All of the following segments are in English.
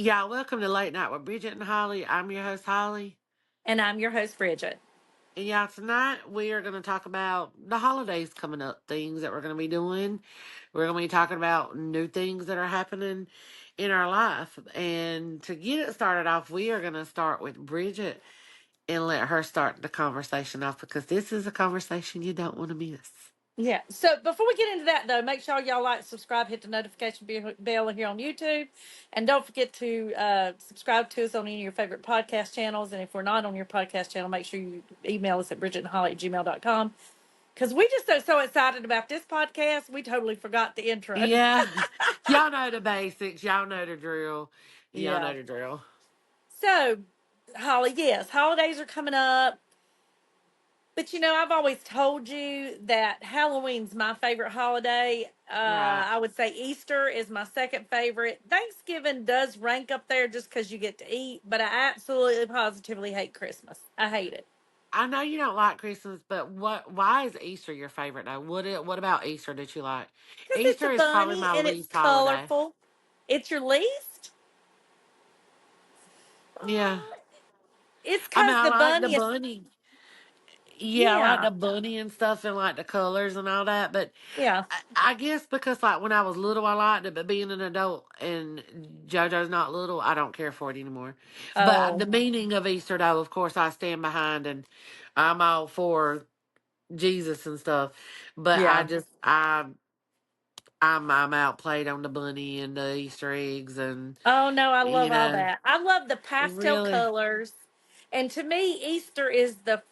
Yeah, welcome to Late Night with Bridget and Holly. I'm your host, Holly. And I'm your host, Bridget. And yeah, tonight we are going to talk about the holidays coming up, things that we're going to be doing. We're going to be talking about new things that are happening in our life. And to get it started off, we are going to start with Bridget and let her start the conversation off because this is a conversation you don't want to miss. Yeah. So before we get into that, though, make sure y'all like, subscribe, hit the notification bell here on YouTube. And don't forget to subscribe to us on any of your favorite podcast channels. And if we're not on your podcast channel, make sure you email us at bridgetandholly@gmail.com. Because we just are so excited about this podcast, we totally forgot the intro. Yeah, y'all know the basics. Y'all know the drill. Y'all Yeah. know the drill. So, Holly, yes, holidays are coming up. But I've always told you that Halloween's my favorite holiday. Right. I would say Easter is my second favorite. Thanksgiving does rank up there just because you get to eat, but I absolutely positively hate Christmas. I hate it. I know you don't like Christmas, but why is Easter your favorite though? What about Easter that you like? Because it's a Easter is probably bunny my and it's least holiday. colorful. It's your least? Yeah. Uh, it's I mean because I the like the bunny is, bunny. Yeah, I like yeah, the bunny and stuff and like the colors and all that, but yeah. I guess because like when I was little I liked it, but being an adult and JoJo's not little, I don't care for it anymore. But Oh, the meaning of Easter though, of course I stand behind and I'm all for Jesus and stuff. But yeah. I'm outplayed on the bunny and the Easter eggs and Oh no, I you love all know that. I love the pastel really colors. And to me, Easter is the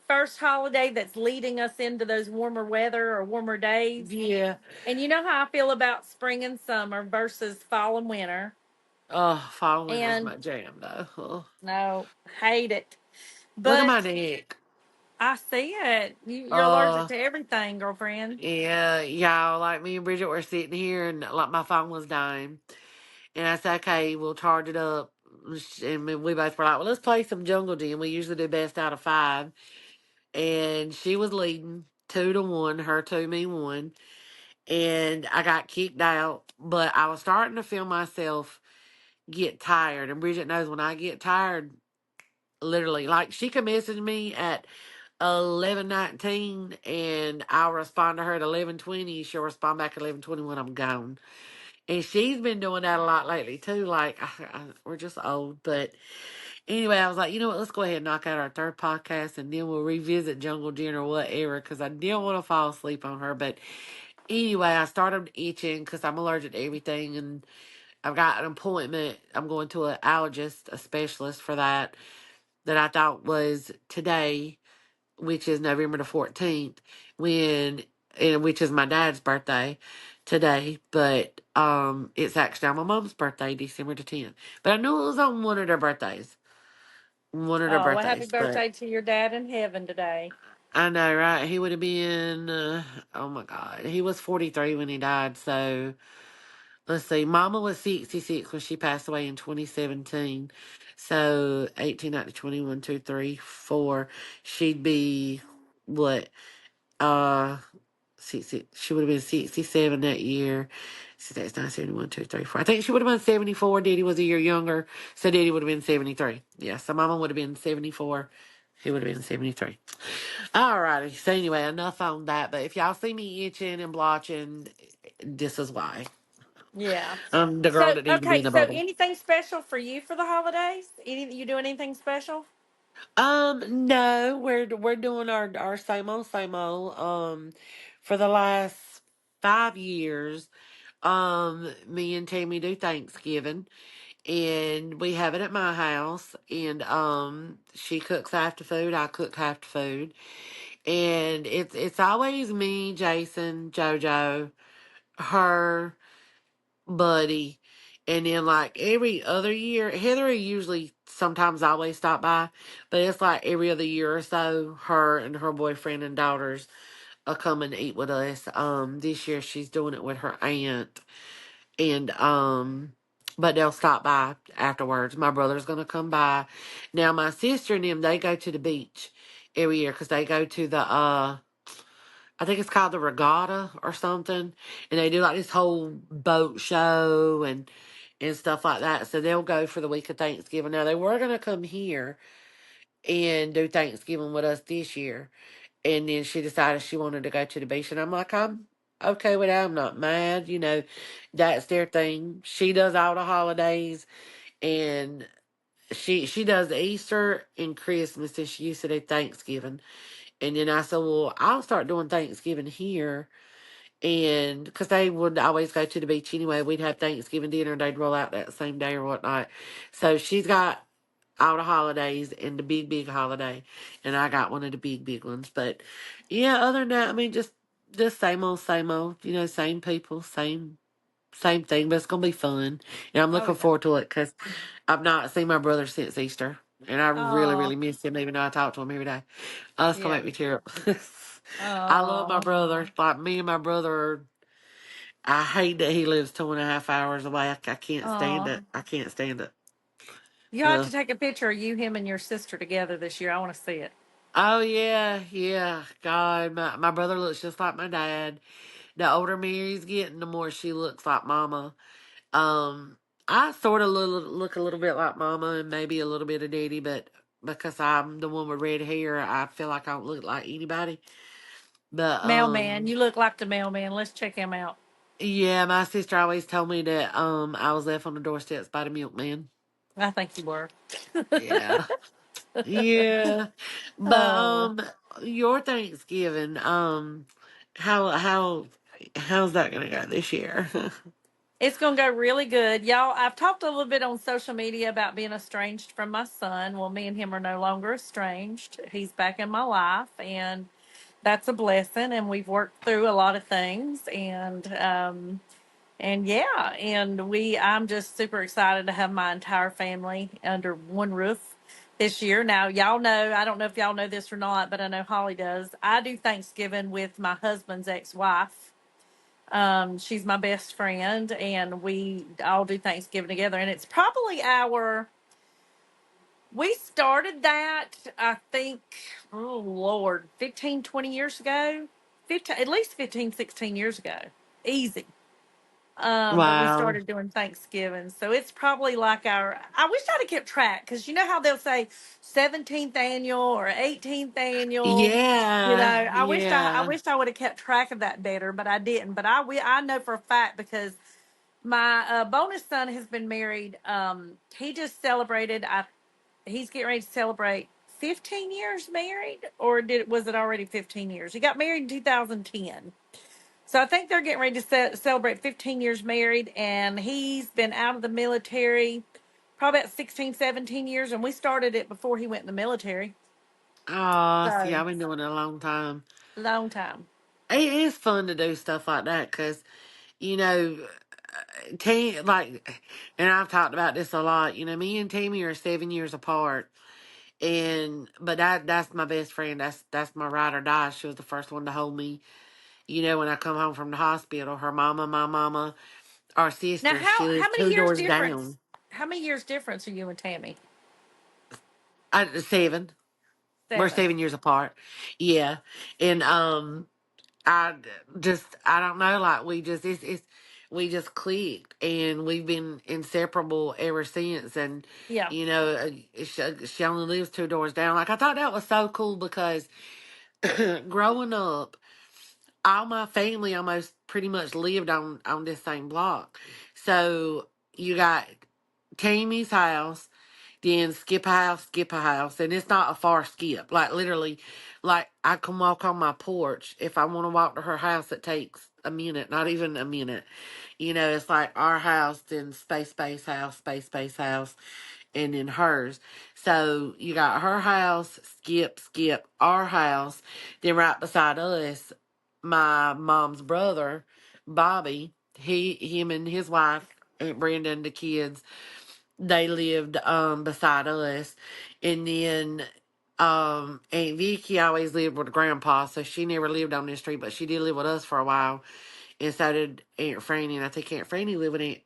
first holiday that's leading us into those warmer weather or warmer days. yeah. And you know how I feel about spring and summer versus fall and winter. Oh, fall winter's And my jam though. Oh. no, hate it. Look at my But neck. I see it. You're allergic Uh to everything, girlfriend. yeah, y'all like me and Bridget were sitting here and like my phone was dying. And I said, okay, we'll charge it up. And we both were like, well, let's play some Jungle Gym. We usually do best out of five. And she was leading 2-1, her two, me one. And I got kicked out, but I was starting to feel myself get tired. And Bridget knows when I get tired, literally, like she can message me at 11:19, and I'll respond to her at 11:20. She'll respond back at 11:20 when I'm gone. And she's been doing that a lot lately too. Like we're just old, but anyway, I was like, you know what? Let's go ahead and knock out our third podcast, and then we'll revisit Jungle Gym or whatever. Because I didn't want to fall asleep on her, but anyway, I started itching because I'm allergic to everything, and I've got an appointment. I'm going to an allergist, a specialist for that. That I thought was today, which is November the 14th, when and which is my dad's birthday today, but it's actually on my mom's birthday, December the 10th. But I knew it was on one of their birthdays. One of their Oh, well, happy birthdays, but birthday to your dad in heaven today. I know, right? He would have been oh my god. He was 43 when he died, so let's see. Mama was 66 when she passed away in 2017. So 18, 19, 21, 2, 3, 4. She'd be what? Uh, she would have been 67 that year. So that's 9, 71, 2, 3, 4. I think she would have been 74. Daddy was a year younger. So Daddy would have been 73. Yeah, so Mama would have been 74. He would have been 73. Alrighty. So anyway, enough on that. But if y'all see me itching and blotching, this is why. Yeah. I'm the girl So, that need to be in okay, the so bubble. anything special for you for the holidays? You doing anything special? No, we're doing our same old same old. For the last 5 years, me and Tammy do Thanksgiving, and we have it at my house, and she cooks half the food, I cook half the food, and it's always me, Jason, JoJo, her, Buddy. And then like every other year, Heather usually sometimes always stop by, but it's like every other year or so, her and her boyfriend and daughters will come and eat with us. This year she's doing it with her aunt, and but they'll stop by afterwards. My brother's gonna come by. Now my sister and them, they go to the beach every year because they go to the I think it's called the regatta or something, and they do like this whole boat show, and and stuff like that. So they'll go for the week of Thanksgiving. Now they were gonna come here and do Thanksgiving with us this year, and then she decided she wanted to go to the beach, and I'm like, I'm okay with that. I'm not mad. That's their thing. She does all the holidays, and she does Easter and Christmas, and she used to do Thanksgiving. And then I said, well, I'll start doing Thanksgiving here. And because they would always go to the beach anyway, we'd have Thanksgiving dinner and they'd roll out that same day or whatnot. So she's got all the holidays and the big, big holiday. And I got one of the big, big ones. But yeah, other than that, I mean, just same old, same people, same thing, but it's gonna be fun, and I'm Oh looking yeah. forward to it because I've not seen my brother since Easter, and I really, Oh really miss him. Even though I talk to him every day, oh, it's gonna yeah. make me tear up. I love my Oh. brother. Like me and my brother, I hate that he lives 2.5 hours away. I can't stand Oh. it. I can't stand it. You have to Ugh. take a picture of you, him, and your sister together this year. I want to see it. Oh yeah, yeah. God, my brother looks just like my dad. The older Mary's getting, the more she looks like Mama. Um, I sort of look a little bit like Mama and maybe a little bit of Daddy, but because I'm the one with red hair, I feel like I don't look like anybody. But Mailman, you look like the mailman. Let's check him out. yeah, my sister always told me that I was left on the doorsteps by the milkman. I think you were. Yeah, yeah. But Oh. your Thanksgiving, how's that gonna go this year? It's going to go really good. Y'all, I've talked a little bit on social media about being estranged from my son. Well, me and him are no longer estranged. He's back in my life, and that's a blessing. And we've worked through a lot of things. And yeah, I'm just super excited to have my entire family under one roof this year. Now, y'all know, I don't know if y'all know this or not, but I know Holly does. I do Thanksgiving with my husband's ex wife. She's my best friend, and we all do Thanksgiving together. And it's probably we started that, I think, oh Lord, 15, 20 years ago. 15, at least 15, 16 years ago. Easy. That we Wow. started doing Thanksgiving. So it's probably like I wish I'd have kept track because you know how they'll say 17th annual or 18th annual. Yeah, I yeah. wished I would have kept track of that better, but I didn't. But I know for a fact because my bonus son has been married. He just celebrated. He's getting ready to celebrate 15 years married, or was it already 15 years? He got married in 2010. So I think they're getting ready to celebrate 15 years married, and he's been out of the military probably about 16, 17 years, and we started it before he went in the military. Oh, see, So I've been doing it a long time. long time. It is fun to do stuff like that because, you know, and I've talked about this a lot. Me and Tammy are 7 years apart, and but that's my best friend. That's my ride or die. She was the first one to hold me. When I come home from the hospital, her mama, my mama, our Now, sisters. She how lives many two years doors difference? down. How many years difference are you and Tammy? Seven. We're 7. 7 years apart. Yeah, and I I don't know, like we just clicked and we've been inseparable ever since. And Yeah. she only lives two doors down. Like I thought that was so cool because growing up, all my family almost pretty much lived on this same block. So you got Tammy's house, then skip a house, and it's not a far skip. Like literally, like I can walk on my porch. If I want to walk to her house, it takes a minute, not even a minute. It's like our house, then space house, and then hers. So you got her house, skip, our house, then right beside us, my mom's brother, Bobby. Him and his wife, Aunt Brenda, and the kids, they lived beside us. And then Aunt Vicky always lived with grandpa, so she never lived on this street, but she did live with us for a while. And so did Aunt Franny, and I think Aunt Franny lived with Aunt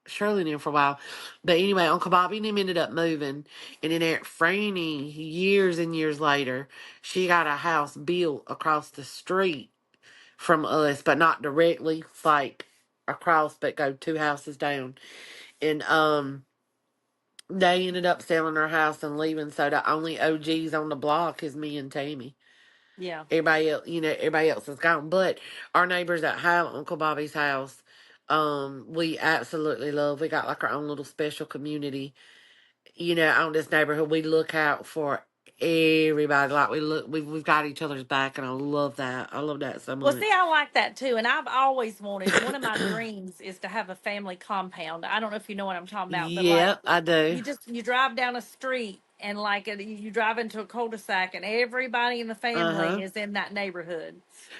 Shirley and them for a while. But anyway, Uncle Bobby and them ended up moving. And then Aunt Franny, years and years later, she got a house built across the street from us, but not directly. It's like across, but go two houses down. And they ended up selling their house and leaving. So the only OGs on the block is me and Tammy. Yeah. Everybody else, everybody else is gone. But our neighbors at Uncle Bobby's house, we absolutely love. We got like our own little special community, on this neighborhood. We look out for everybody. Like we've got each other's back, and I love that. I love that so Well, see, much. I like that too, and I've always wanted, one of my dreams is to have a family compound. I don't know if you know what I'm talking about, but like Yeah, I do. you drive down a street and like you drive into a cul-de-sac and everybody in the Uh family huh. is in that neighborhood.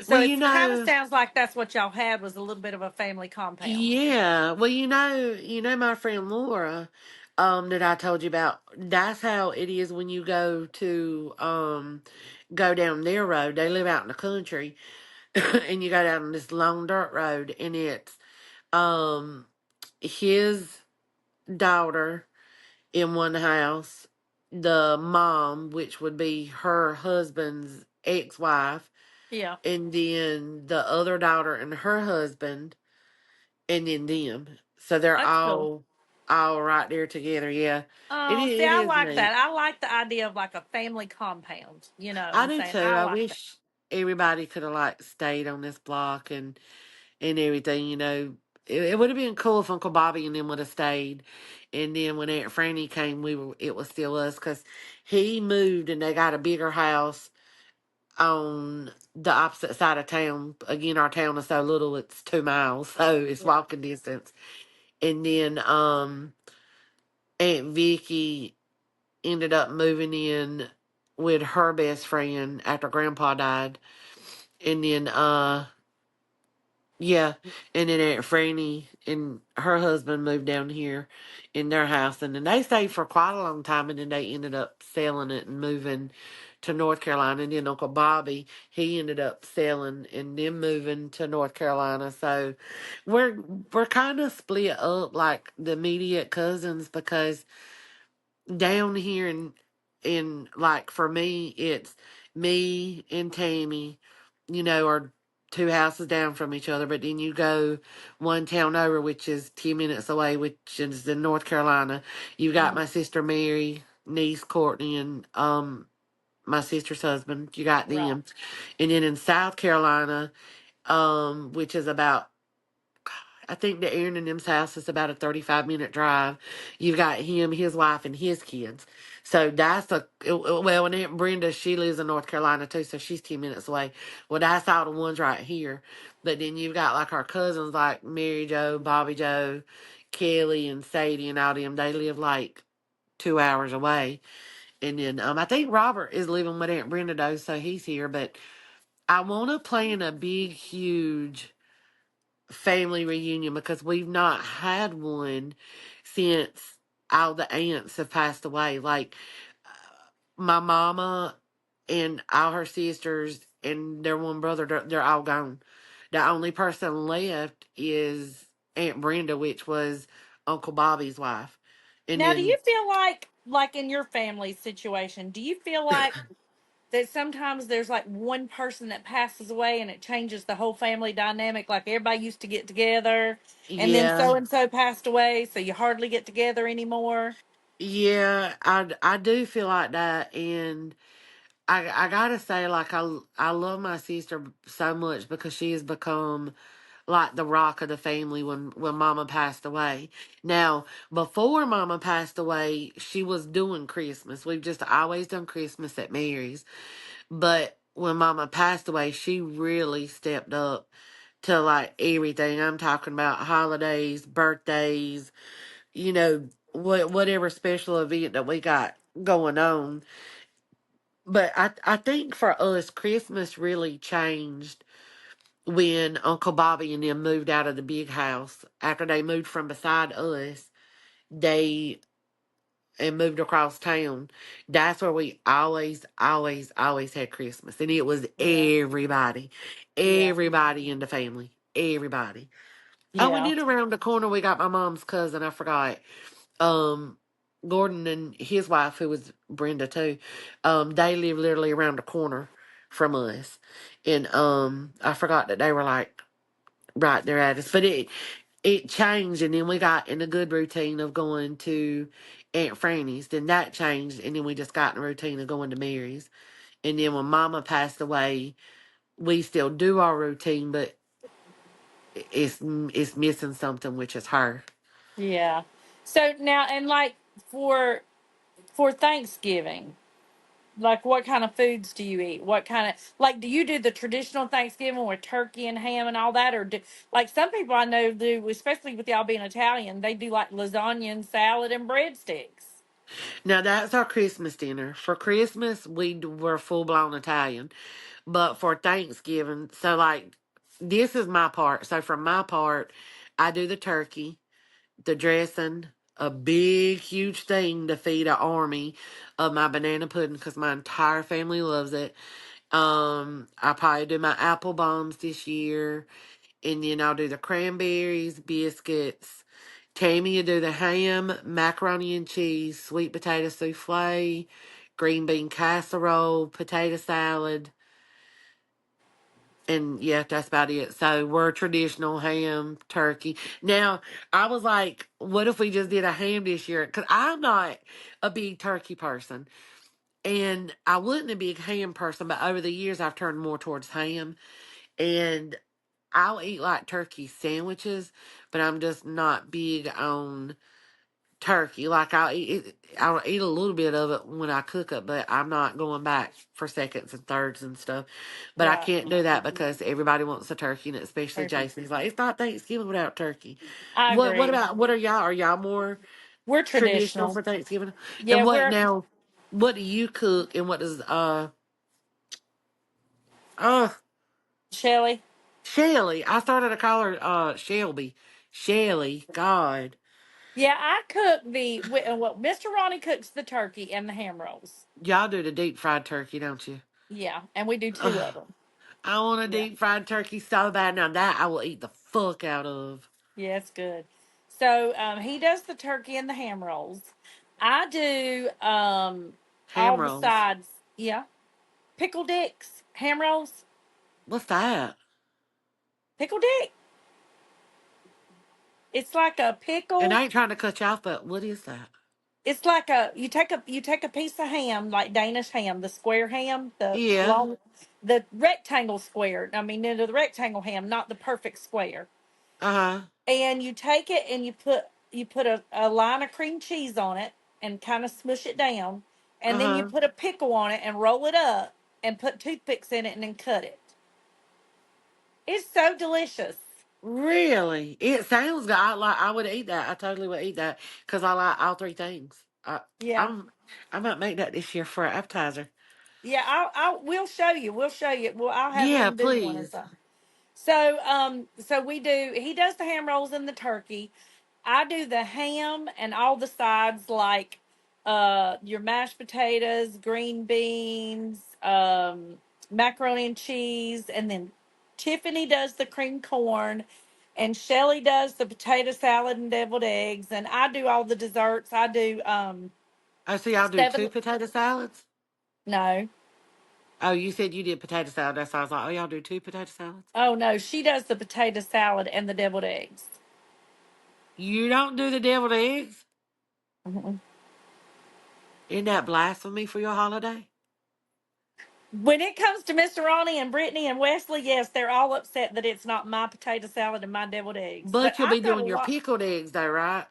Well, So it kind of sounds like that's what y'all had, was a little bit of a family compound. yeah. Well, my friend Laura, that I told you about. That's how it is when you go down their road. They live out in the country, and you go down this long dirt road, and it's um his daughter in one house, the mom, which would be her husband's ex-wife, Yeah, and then the other daughter and her husband, and then them. So they're that's cool. all right there together. Yeah, Oh, see, it I is like that. neat. I like the idea of like a family compound, I and do saying, too. I I like that. wish everybody could have like stayed on this block and everything. It would have been cool if Uncle Bobby and them would have stayed. And then when Aunt Franny came, it was still us because he moved and they got a bigger house on the opposite side of town. Again, our town is so little; it's 2 miles, so it's Yeah. walking distance. And then Aunt Vicky ended up moving in with her best friend after Grandpa died, and then yeah, and then Aunt Franny and her husband moved down here in their house, and then they stayed for quite a long time, and then they ended up selling it and moving to North Carolina. And then Uncle Bobby, he ended up selling and then moving to North Carolina. So we're we're kind of split up like the immediate cousins because down here in like for me it's me and Tammy, are 2 houses down from each other, but then you go one town over, which is 10 minutes away, which is in North Carolina. You got Hmm. my sister Mary, niece Courtney, and my sister's husband. You got Right. them. And then in South Carolina, which is about, I think the Aaron and them's house is about a 35-minute drive. You've got him, his wife, and his kids. So well, and Aunt Brenda, she lives in North Carolina too, so she's 10 minutes away. Well, that's all the ones right here. But then you've got like our cousins like Mary Joe, Bobby Joe, Kelly, and Sadie, and all them. They live like 2 hours away. And then I think Robert is living with Aunt Brenda though, so he's here. But I want to plan a big, huge family reunion because we've not had one since all the aunts have passed away. Like my mama and all her sisters and their one brother, they're all gone. The only person left is Aunt Brenda, which was Uncle Bobby's wife. And Now, do you then, feel like in your family situation, do you feel like that sometimes there's like one person that passes away and it changes the whole family dynamic? Like everybody used to get together and then yeah, so and so passed away, so you hardly get together anymore. yeah, I do feel like that. And I gotta say, like, I love my sister so much because she has become like the rock of the family when Mama passed away. Now, before Mama passed away, she was doing Christmas. We've just always done Christmas at Mary's. But when Mama passed away, she really stepped up to like everything. I'm talking about holidays, birthdays, whatever special event that we got going on. But I think for us, Christmas really changed when Uncle Bobby and them moved out of the big house. After they moved from beside us, they and moved across town. That's where we always, always, always had Christmas. And it was Yeah. Yeah. everybody in the family. Everybody. Oh, and Yeah. then around the corner we got my mom's cousin, I forgot. Um Gordon and his wife, who was Brenda too, they live literally around the corner from us. And I forgot that they were like right there at us. But it changed, and then we got in a good routine of going to Aunt Franny's. Then that changed, and then we just got in a routine of going to Mary's. And then when Mama passed away, we still do our routine, but it's missing something, which is her. Yeah. So now, and like for Thanksgiving, like what kind of foods do you eat? What kind of like do you do the traditional Thanksgiving with turkey and ham and all that, or do like some people I know do, especially with y'all being Italian, they do like lasagna and salad and breadsticks. Now that's our Christmas dinner. For Christmas, were full blown Italian, but for Thanksgiving, so like this is my part. So for my part, I do the turkey, the dressing, a big huge thing to feed an army of my banana pudding because my entire family loves it. I probably do my apple bombs this year, and then I'll do the cranberries, biscuits. Tammy will do the ham, macaroni and cheese, sweet potato souffle, green bean casserole, potato salad, and yeah, that's about it. So we're traditional ham, turkey. Now, I was like, what if we just did a ham this year? Because I'm not a big turkey person. And I wasn't a big ham person, but over the years I've turned more towards ham. And I'll eat like turkey sandwiches, but I'm just not big on turkey. Like I'll eat a little bit of it when I cook it, but I'm not going back for seconds and thirds and stuff. But I Right. can't do that because everybody wants a turkey, and especially Turkey. Jason. He's like, it's not Thanksgiving without turkey. I What agree. about what are y'all? Are y'all more We're traditional traditional. for Thanksgiving? Yeah, And what we're now? What do you cook? And what does uh Shelly. Shelly? I started to call her Shelby. Shelly. God, Yeah, I cook well, Mr. Ronnie cooks the turkey and the ham rolls. y'all do the deep fried turkey, don't you? Yeah, and we do two of them. I want a Yeah. deep fried turkey so bad. Now that I will eat the fuck out of. Yeah, it's good. So he does the turkey and the ham rolls. I do all Ham the rolls. sides. Yeah, pickle dicks, ham rolls, What's that? pickle dick. It's like a And pickle. I ain't trying to cut you off, but what is that? It's like you take a piece of ham like Danish ham, the square ham, the Yeah. long, the rectangle square. I mean, the rectangle ham, not the perfect square. Uh huh. And you take it and you put a line of cream cheese on it and kind of smush it down, Uh and then you huh. put a pickle on it and roll it up and put toothpicks in it and then cut it. It's so delicious. Really? It sounds good. I would eat that. I totally would eat that because I like all three things. Yeah. I'm I might make that this year for an appetizer. Yeah, we'll show you. We'll show you. Well, I'll have Yeah, him do one or please. something. So we do. He does the ham rolls and the turkey. I do the ham and all the sides like your mashed potatoes, green beans, macaroni and cheese, and then Tiffany does the cream corn, and Shelly does the potato salad and deviled eggs, and I do all the desserts. I do Oh, so y'all do two seven. potato salads? No, Oh, you said you did potato salad. That's why I was like, oh, y'all do two potato salads? oh no, she does the potato salad and the deviled eggs. You don't do the deviled eggs? Mhm. Isn't that blasphemy for your holiday? When it comes to Mr. Ronnie and Brittany and Wesley, yes, they're all upset that it's not my potato salad and my deviled eggs. But But you'll be I've got a doing your lot. pickled eggs though, right?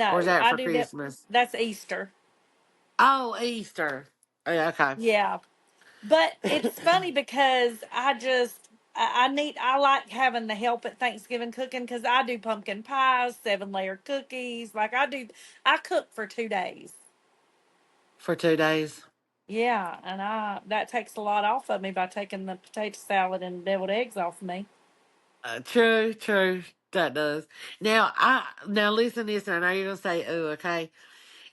Or is No, that I for do that. Christmas? That's Easter. Oh, Easter. Oh, yeah, okay. Yeah. But it's funny because I like having the help at Thanksgiving cooking because I do pumpkin pies, 7 layer cookies. I cook for 2 days. For 2 days. Yeah, and I that takes a lot off of me by taking the potato salad and deviled eggs off of me. True, true. That does. Now listen to this, and I know you're gonna say, "Oh, okay."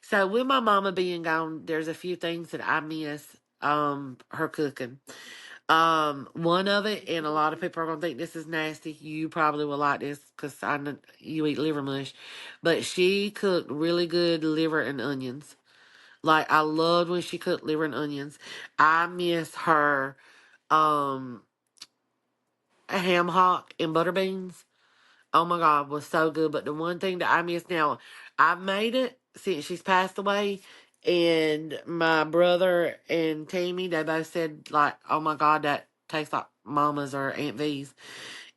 So with my mama being gone, there's a few things that I miss. Her cooking. One of it, and a lot of people are gonna think this is nasty. You probably will like this because I know you eat liver mush, but she cooked really good liver and onions. Like I loved when she cooked liver and onions. I miss her um ham hock and butter beans. Oh my God, was so good. But the one thing that I miss now, I've made it since she's passed away. And my brother and Tammy, they both said like, "Oh my God, that tastes like Mama's or Aunt V's."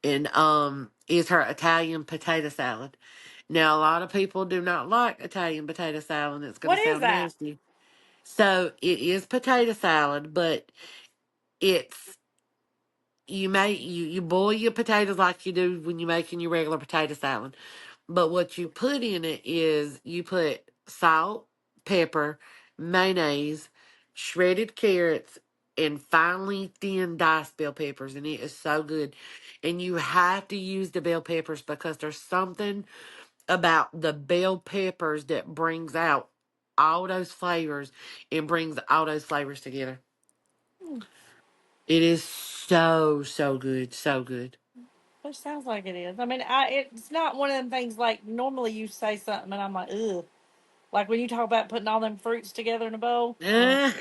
And is her Italian potato salad. Now a lot of people do not like Italian potato salad. It's going What to is sound that? nasty. So it is potato salad, but it's you boil your potatoes like you do when you're making your regular potato salad. But what you put in it is you put salt, pepper, mayonnaise, shredded carrots, and finely thin diced bell peppers, and it is so good. And you have to use the bell peppers because there's something about the bell peppers that brings out all those flavors and brings all those flavors together. Hmm, It is so so good, so good. it sounds like it is. I mean, it's not one of them things like normally you say something and I'm like, ugh. Like when you talk about putting all them fruits together in a bowl. Eh,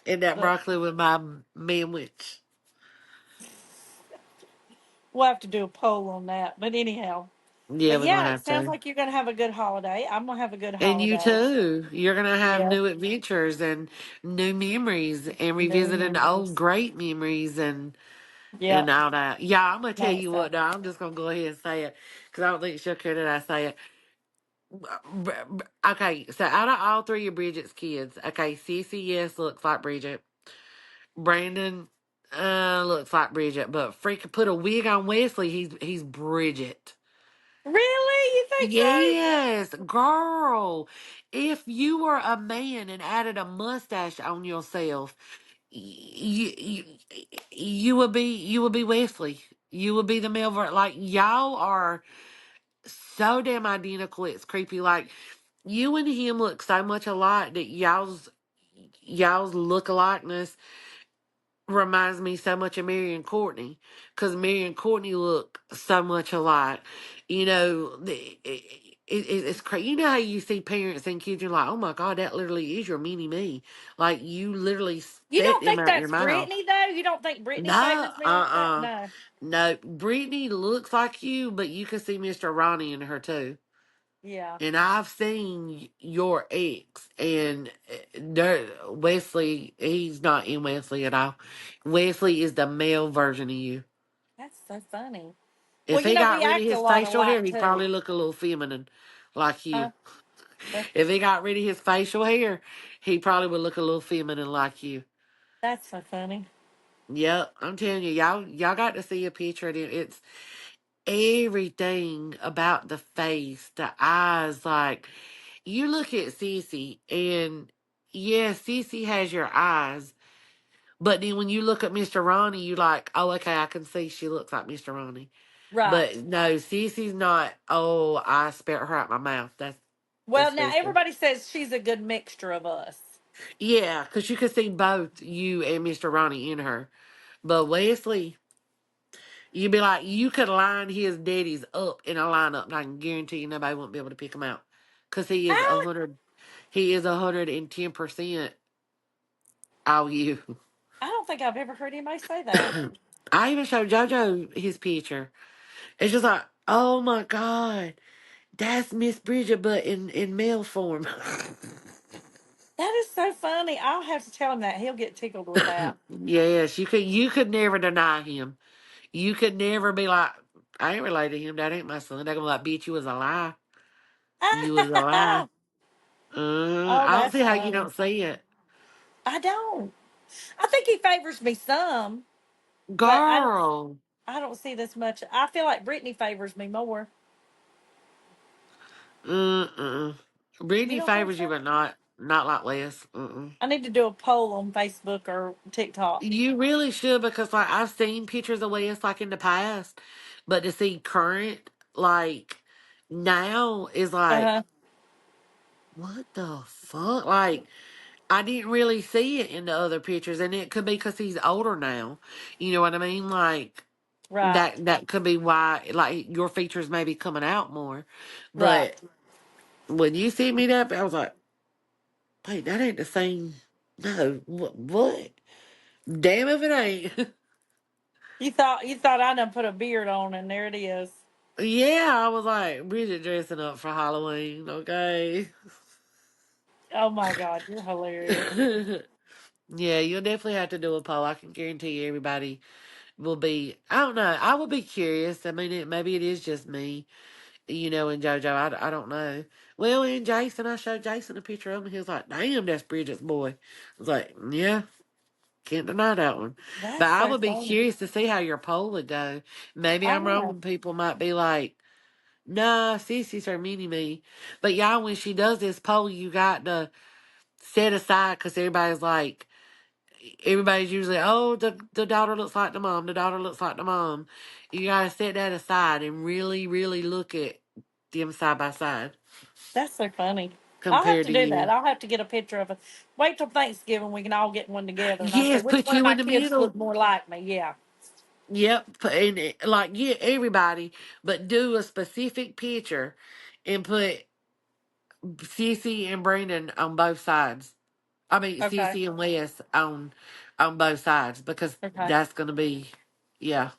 and that But broccoli with my manwich. we'll have to do a poll on that. But anyhow. Yeah, But we're gonna yeah, it have sounds to. like you're gonna have a good holiday. I'm gonna have a good And you holiday. too. You're gonna have Yeah. new adventures and new memories and No revisiting old memories. great memories and Yep. all that. Yeah, I'm gonna tell Not you what. excited. No, I'm just gonna go ahead and say it because I don't think she'll care that I say it. Okay, so out of all three of Bridget's kids, okay, Sissy yes looks like Bridget. Brandon looks like Bridget, but freaking put a wig on Wesley, he's Bridget. Really? You think so? Yes, girl. If you were a man and added a mustache on yourself, you you would be Wesley. You would be the male like y'all are so damn identical. It's creepy. Like you and him look so much alike that y'all's look alikeness reminds me so much of Mary and Courtney because Mary and Courtney look so much alike. You know, it's crazy. You know how you see parents and kids, you're like, oh my God, that literally is your mini me. Like you literally You spit don't them think out your that's mouth. Brittany though? You don't think Brittany No, favors me like that? uh. No. No, Brittany looks like you, but you can see Mr. Ronnie in her too. Yeah. And I've seen your ex, and Wesley, he's not in Wesley at all. Wesley is the male version of you. That's so funny. Well, If he we got rid of act a his lot facial hair, alike he'd too. probably look a little feminine, like Huh? you. That, If he got rid of his facial hair, he probably would look a little feminine like you. that's so funny. Yep, I'm telling you, y'all got to see a picture of it. It's everything about the face, the eyes. Like you look at Cece, and yeah, Cece has your eyes, but then when you look at Mr. Ronnie, you like, oh, okay, I can see she looks like Mr. Ronnie. Right. But no, Cece's not. Oh, I spat her out my mouth. Well, That's now Cece. everybody says she's a good mixture of us. Yeah, because you could see both you and Mr. Ronnie in her. But Wesley, you'd be like, you could line his daddies up in a lineup, and I can guarantee you nobody won't be able to pick him out. Because he is I 100, he is 110% all you. I don't think I've ever heard anybody say that. I even showed JoJo his picture. It's just like, oh my God, that's Miss Bridget, but in male form. That is so funny. I'll have to tell him that. He'll get tickled with that. Yes, you could never deny him. You could never be like, I ain't related to him. That ain't my son. They're gonna be like, bitch, you was a lie. You was a lie. Oh, I don't that's see how you funny. don't see it, I don't. I think he favors me some, but girl. I don't see this much. I feel like Brittany favors me more. Uh-uh. You Brittany don't think favors you, so? but not like Les. I need to do a poll on Facebook or TikTok. You really should because like I've seen pictures of Les like in the past, but to see current like now is Uh like huh. what the fuck? Like I didn't really see it in the other pictures, and it could be because he's older now. You know what I mean? Like Right. that could be why like your features may be coming out more. Right. But when you see me that, I was like, wait, that ain't the same. No, what? Damn if it ain't. You thought I done put a beard on, and there it is. Yeah, I was like, Bridget dressing up for Halloween, okay? Oh my God, you're hilarious. Yeah, you'll definitely have to do a poll. I can guarantee you everybody will be, I don't know, I will be curious. I mean, maybe it is just me, and JoJo. I don't know. Well, and Jason, I showed Jason a picture of him. He was like, damn, that's Bridget's boy. I was like, yeah, can't deny that one. But That's I so would be funny. curious to see how your poll would go. Maybe I I'm wrong know. and people might be like, nah, Sissy's her mini me. But y'all, when she does this poll, you got to set aside because everybody's usually, oh, the daughter looks like the mom. The daughter looks like the mom. You got to set that aside and really, really look at them side by side That's so funny. I'll have compared to to do that. you. I'll have to get a picture of it. Wait till Thanksgiving. We can all get one together, and I'll say Yes, which put one of you my in the kids look middle. more like me. Yeah. Yep, like get everybody, but do a specific picture and put Sissy and Brandon on both sides. I mean, Okay. Sissy and Wes on both sides because Okay. that's gonna be, yeah,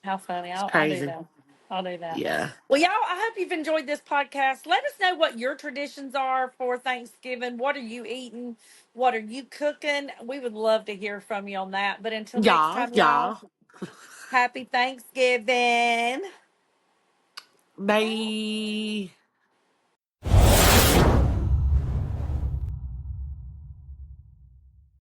How funny. it's I'll do crazy. that. I'll do that. Yeah, Well, y'all, I hope you've enjoyed this podcast. Let us know what your traditions are for Thanksgiving. What are you eating? What are you cooking? We would love to hear from you on that. But until next y'all, time, y'all, y'all. happy Thanksgiving. Bye.